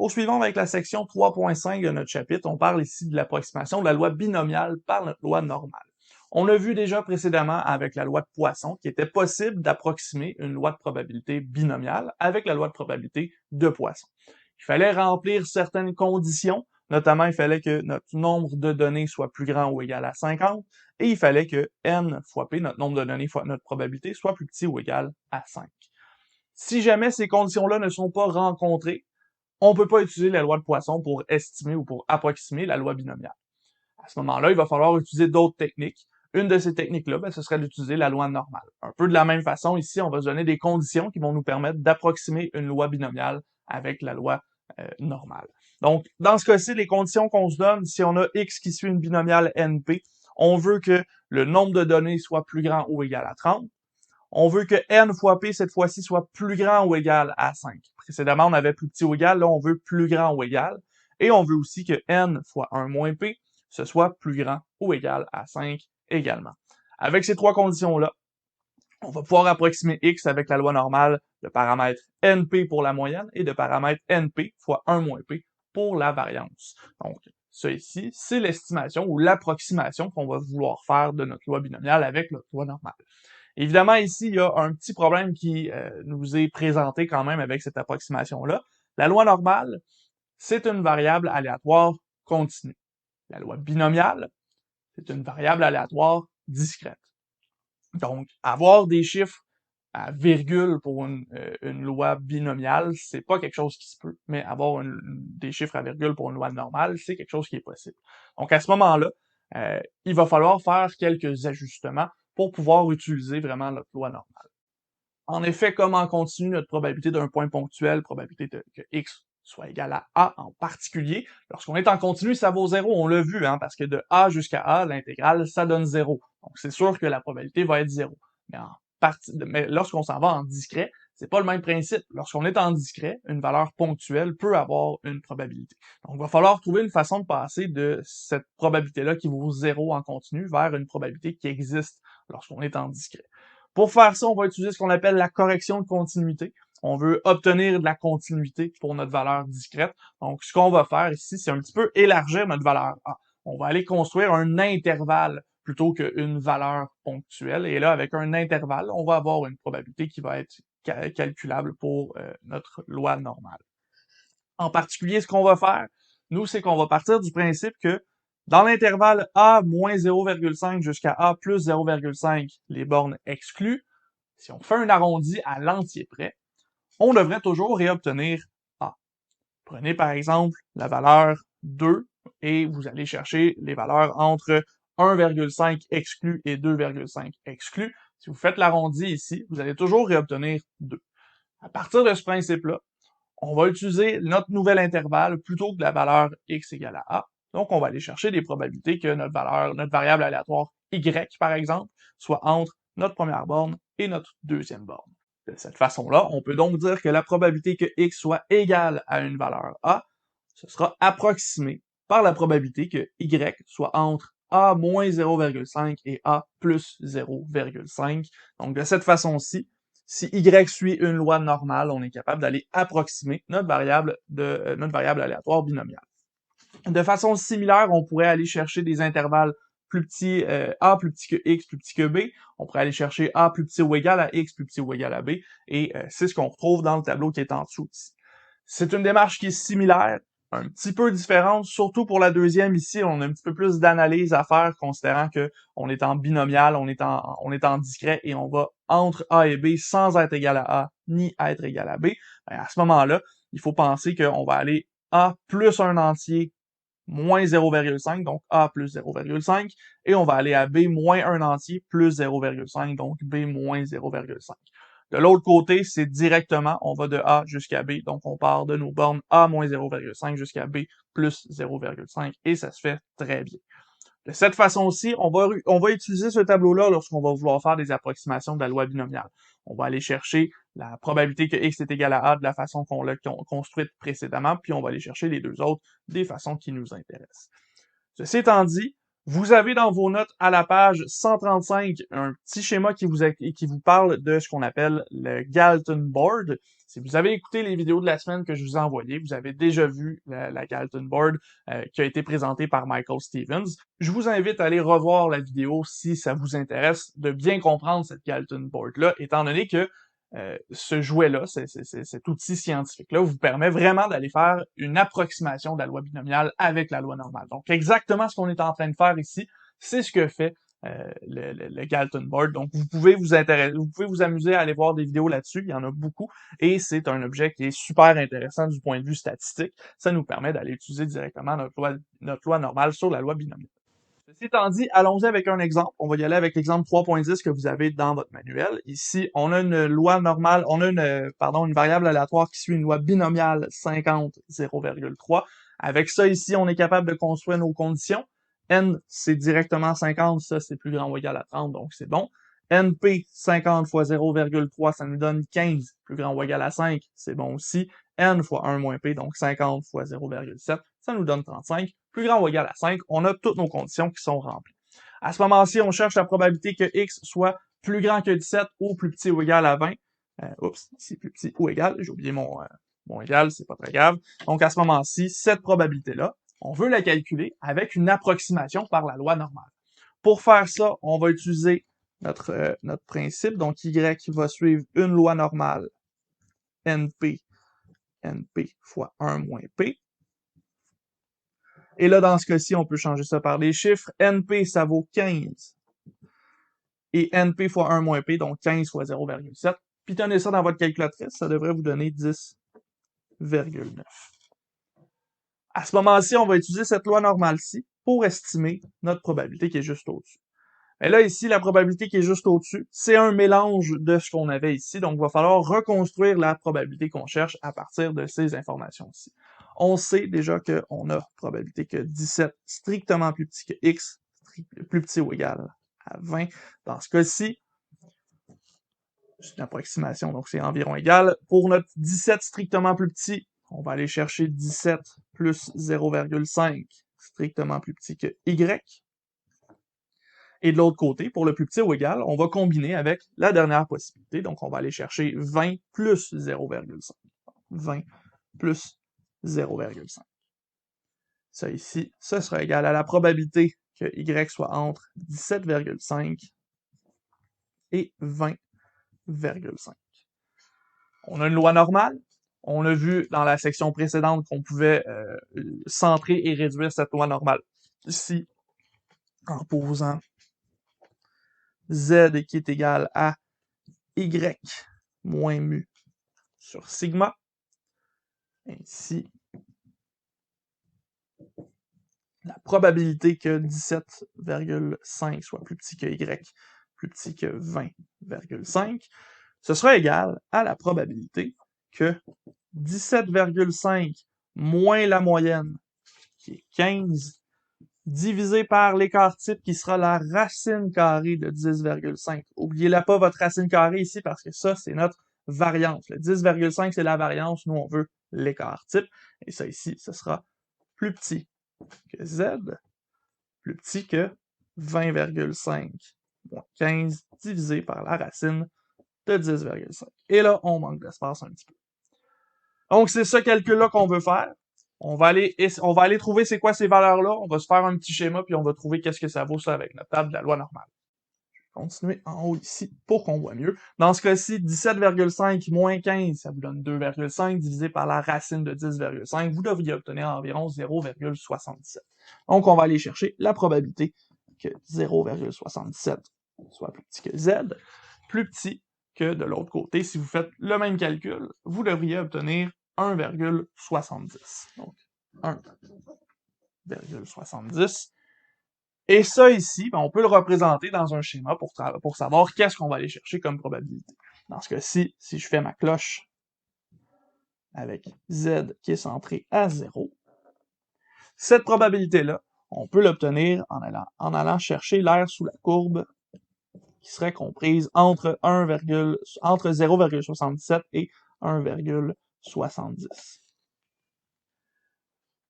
Poursuivons avec la section 3.5 de notre chapitre. On parle ici de l'approximation de la loi binomiale par notre loi normale. On a vu déjà précédemment avec la loi de Poisson qu'il était possible d'approximer une loi de probabilité binomiale avec la loi de probabilité de Poisson. Il fallait remplir certaines conditions, notamment il fallait que notre nombre de données soit plus grand ou égal à 50, et il fallait que n fois p, notre nombre de données fois notre probabilité, soit plus petit ou égal à 5. Si jamais ces conditions-là ne sont pas rencontrées, on ne peut pas utiliser la loi de Poisson pour estimer ou pour approximer la loi binomiale. À ce moment-là, il va falloir utiliser d'autres techniques. Une de ces techniques-là, ce serait d'utiliser la loi normale. Un peu de la même façon, ici, on va se donner des conditions qui vont nous permettre d'approximer une loi binomiale avec la loi normale. Donc, dans ce cas-ci, les conditions qu'on se donne, si on a x qui suit une binomiale NP, on veut que le nombre de données soit plus grand ou égal à 30. On veut que n fois p, cette fois-ci, soit plus grand ou égal à 5. Précédemment, on avait plus petit ou égal, là, on veut plus grand ou égal. Et on veut aussi que n fois 1 moins p, ce soit plus grand ou égal à 5 également. Avec ces trois conditions-là, on va pouvoir approximer x avec la loi normale de paramètre np pour la moyenne et de paramètre np fois 1 moins p pour la variance. Donc, ça ici, c'est l'estimation ou l'approximation qu'on va vouloir faire de notre loi binomiale avec notre loi normale. Évidemment, ici, il y a un petit problème qui nous est présenté quand même avec cette approximation-là. La loi normale, c'est une variable aléatoire continue. La loi binomiale, c'est une variable aléatoire discrète. Donc, avoir des chiffres à virgule pour une loi binomiale, c'est pas quelque chose qui se peut, mais avoir des chiffres à virgule pour une loi normale, c'est quelque chose qui est possible. Donc, à ce moment-là, il va falloir faire quelques ajustements pour pouvoir utiliser vraiment notre loi normale. En effet, comme en continu, notre probabilité d'un point ponctuel, probabilité que x soit égal à A en particulier, lorsqu'on est en continu, ça vaut 0, on l'a vu, parce que de A jusqu'à A, l'intégrale, ça donne 0. Donc, c'est sûr que la probabilité va être 0. Mais lorsqu'on s'en va en discret, c'est pas le même principe. Lorsqu'on est en discret, une valeur ponctuelle peut avoir une probabilité. Donc, il va falloir trouver une façon de passer de cette probabilité-là qui vaut 0 en continu vers une probabilité qui existe lorsqu'on est en discret. Pour faire ça, on va utiliser ce qu'on appelle la correction de continuité. On veut obtenir de la continuité pour notre valeur discrète. Donc, ce qu'on va faire ici, c'est un petit peu élargir notre valeur A. On va aller construire un intervalle plutôt qu'une valeur ponctuelle. Et là, avec un intervalle, on va avoir une probabilité qui va être calculable pour notre loi normale. En particulier, ce qu'on va faire, nous, c'est qu'on va partir du principe que dans l'intervalle A moins 0,5 jusqu'à A plus 0,5, les bornes exclues, si on fait un arrondi à l'entier près, on devrait toujours réobtenir A. Prenez par exemple la valeur 2 et vous allez chercher les valeurs entre 1,5 exclu et 2,5 exclu. Si vous faites l'arrondi ici, vous allez toujours réobtenir 2. À partir de ce principe-là, on va utiliser notre nouvel intervalle plutôt que la valeur x égale à A. Donc, on va aller chercher des probabilités que notre variable aléatoire y, par exemple, soit entre notre première borne et notre deuxième borne. De cette façon-là, on peut donc dire que la probabilité que x soit égale à une valeur A, ce sera approximé par la probabilité que y soit entre A moins 0,5 et A plus 0,5. Donc, de cette façon-ci, si y suit une loi normale, on est capable d'aller approximer notre variable aléatoire binomiale. De façon similaire, on pourrait aller chercher des intervalles plus petits, a plus petit que x plus petit que b. On pourrait aller chercher a plus petit ou égal à x plus petit ou égal à b. Et c'est ce qu'on retrouve dans le tableau qui est en dessous ici. C'est une démarche qui est similaire, un petit peu différente, surtout pour la deuxième ici, on a un petit peu plus d'analyse à faire, considérant que on est en binomial, on est en discret, et on va entre A et B sans être égal à A, ni être égal à B. À ce moment-là, il faut penser qu'on va aller A plus un entier moins 0,5, donc A plus 0,5, et on va aller à B moins un entier plus 0,5, donc B moins 0,5. De l'autre côté, c'est directement, on va de A jusqu'à B, donc on part de nos bornes A moins 0,5 jusqu'à B plus 0,5, et ça se fait très bien. De cette façon-ci, on va utiliser ce tableau-là lorsqu'on va vouloir faire des approximations de la loi binomiale. On va aller chercher la probabilité que x est égal à A de la façon qu'on l'a construite précédemment, puis on va aller chercher les deux autres des façons qui nous intéressent. Ceci étant dit, Vous avez dans vos notes à la page 135 un petit schéma qui vous parle de ce qu'on appelle le Galton Board. Si vous avez écouté les vidéos de la semaine que je vous ai envoyées, vous avez déjà vu la Galton Board qui a été présentée par Michael Stevens. Je vous invite à aller revoir la vidéo si ça vous intéresse de bien comprendre cette Galton Board-là, étant donné que ce jouet-là, cet outil scientifique-là, vous permet vraiment d'aller faire une approximation de la loi binomiale avec la loi normale. Donc, exactement ce qu'on est en train de faire ici, c'est ce que fait le Galton Board. Donc, vous pouvez vous amuser à aller voir des vidéos là-dessus, il y en a beaucoup, et c'est un objet qui est super intéressant du point de vue statistique. Ça nous permet d'aller utiliser directement notre loi normale sur la loi binomiale. Ceci étant dit, allons-y avec un exemple. On va y aller avec l'exemple 3.10 que vous avez dans votre manuel. Ici, on a une loi normale, on a une variable aléatoire qui suit une loi binomiale 50, 0,3. Avec ça, ici, on est capable de construire nos conditions. N, c'est directement 50, ça, c'est plus grand ou égal à 30, donc c'est bon. NP, 50 fois 0,3, ça nous donne 15, plus grand ou égal à 5, c'est bon aussi. N fois 1 moins P, donc 50 fois 0,7, ça nous donne 35, plus grand ou égal à 5, on a toutes nos conditions qui sont remplies. À ce moment-ci, on cherche la probabilité que x soit plus grand que 17 ou plus petit ou égal à 20. Ici, plus petit ou égal, j'ai oublié mon égal, c'est pas très grave. Donc à ce moment-ci, cette probabilité-là, on veut la calculer avec une approximation par la loi normale. Pour faire ça, on va utiliser notre principe. Donc, y va suivre une loi normale, NP fois 1 moins P. Et là, dans ce cas-ci, on peut changer ça par des chiffres. NP, ça vaut 15. Et NP fois 1 moins P, donc 15 fois 0,7. Puis tenez ça dans votre calculatrice, ça devrait vous donner 10,9. À ce moment-ci, on va utiliser cette loi normale-ci pour estimer notre probabilité qui est juste au-dessus. Et là, ici, la probabilité qui est juste au-dessus, c'est un mélange de ce qu'on avait ici. Donc, il va falloir reconstruire la probabilité qu'on cherche à partir de ces informations-ci. On sait déjà qu'on a probabilité que 17 strictement plus petit que x, plus petit ou égal à 20. Dans ce cas-ci, c'est une approximation, donc c'est environ égal. Pour notre 17 strictement plus petit, on va aller chercher 17 plus 0,5 strictement plus petit que y. Et de l'autre côté, pour le plus petit ou égal, on va combiner avec la dernière possibilité. Donc, on va aller chercher 20 plus 0,5. 20 plus 0,5. Ça ici, ce sera égal à la probabilité que y soit entre 17,5 et 20,5. On a une loi normale. On a vu dans la section précédente qu'on pouvait centrer et réduire cette loi normale ici en posant z qui est égal à y moins mu sur sigma. Ainsi, la probabilité que 17,5 soit plus petit que y, plus petit que 20,5, ce sera égal à la probabilité que 17,5 moins la moyenne, qui est 15, divisé par l'écart type qui sera la racine carrée de 10,5. Oubliez-la pas, votre racine carrée ici, parce que ça, c'est notre variance. Le 10,5, c'est la variance. Nous, on veut l'écart type. Et ça ici, ce sera plus petit que z, plus petit que 20,5 moins 15 divisé par la racine de 10,5. Et là, on manque d'espace un petit peu. Donc, c'est ce calcul-là qu'on veut faire. On va aller trouver c'est quoi ces valeurs-là. On va se faire un petit schéma, puis on va trouver qu'est-ce que ça vaut ça avec notre table de la loi normale. Je vais continuer en haut ici pour qu'on voit mieux. Dans ce cas-ci, 17,5 moins 15, ça vous donne 2,5 divisé par la racine de 10,5. Vous devriez obtenir environ 0,77. Donc, on va aller chercher la probabilité que 0,77 soit plus petit que z, plus petit que de l'autre côté. Si vous faites le même calcul, vous devriez obtenir 1,70. Donc, 1,70. Et ça ici, ben, on peut le représenter dans un schéma pour savoir qu'est-ce qu'on va aller chercher comme probabilité. Dans ce cas-ci, si je fais ma cloche avec z qui est centré à 0, cette probabilité-là, on peut l'obtenir en allant chercher l'aire sous la courbe qui serait comprise entre 0,77 et 1,70.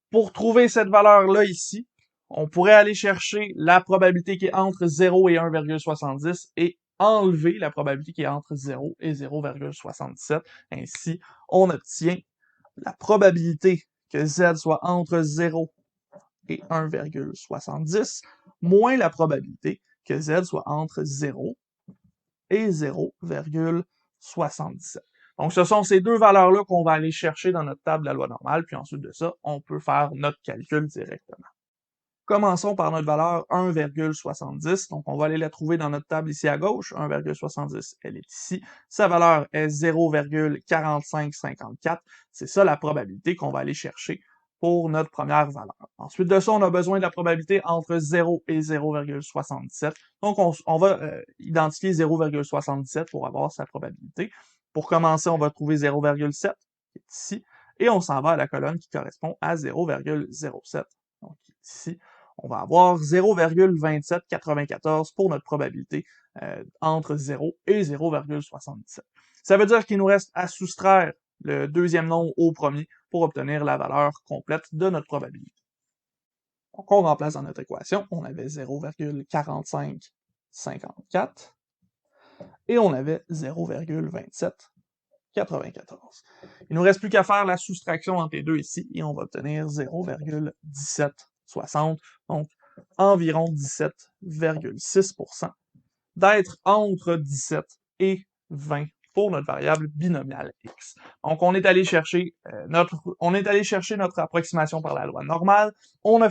Pour trouver cette valeur-là ici, On pourrait aller chercher la probabilité qui est entre 0 et 1,70 et enlever la probabilité qui est entre 0 et 0,77. Ainsi, on obtient la probabilité que Z soit entre 0 et 1,70 moins la probabilité que Z soit entre 0 et 0,77. Donc, ce sont ces deux valeurs-là qu'on va aller chercher dans notre table de la loi normale, puis ensuite de ça, on peut faire notre calcul directement. Commençons par notre valeur 1,70. Donc, on va aller la trouver dans notre table ici à gauche. 1,70, elle est ici. Sa valeur est 0,4554. C'est ça la probabilité qu'on va aller chercher pour notre première valeur. Ensuite de ça, on a besoin de la probabilité entre 0 et 0,77. Donc, on va identifier 0,77 pour avoir sa probabilité. Pour commencer, on va trouver 0,7, qui est ici, et on s'en va à la colonne qui correspond à 0,07. Donc, ici, on va avoir 0,2794 pour notre probabilité entre 0 et 0,77. Ça veut dire qu'il nous reste à soustraire le deuxième nombre au premier pour obtenir la valeur complète de notre probabilité. Donc, on remplace dans notre équation, on avait 0,4554 et on avait 0,2794. Il nous reste plus qu'à faire la soustraction entre les deux ici et on va obtenir 0,1760, donc environ 17,6% d'être entre 17 et 20 pour notre variable binomiale x. Donc, on est allé chercher notre approximation par la loi normale. On a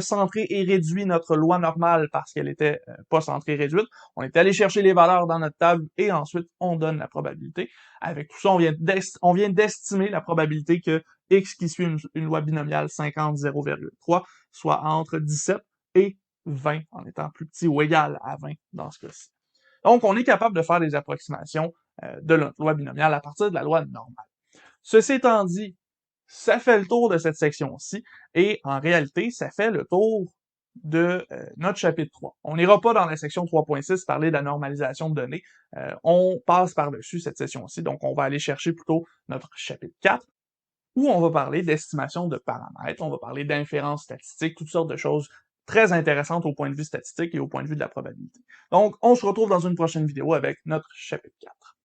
centré et réduit notre loi normale parce qu'elle était pas centrée et réduite. On est allé chercher les valeurs dans notre table et ensuite on donne la probabilité. Avec tout ça, on vient d'estimer la probabilité que x qui suit une loi binomiale 50 0,3 soit entre 17 et 20 en étant plus petit ou égal à 20 dans ce cas-ci. Donc, on est capable de faire des approximations de notre loi binomiale à partir de la loi normale. Ceci étant dit, ça fait le tour de cette section-ci, et en réalité, ça fait le tour de notre chapitre 3. On n'ira pas dans la section 3.6 parler de la normalisation de données, on passe par-dessus cette section-ci, donc on va aller chercher plutôt notre chapitre 4, où on va parler d'estimation de paramètres, on va parler d'inférence statistique, toutes sortes de choses très intéressantes au point de vue statistique et au point de vue de la probabilité. Donc, on se retrouve dans une prochaine vidéo avec notre chapitre 4.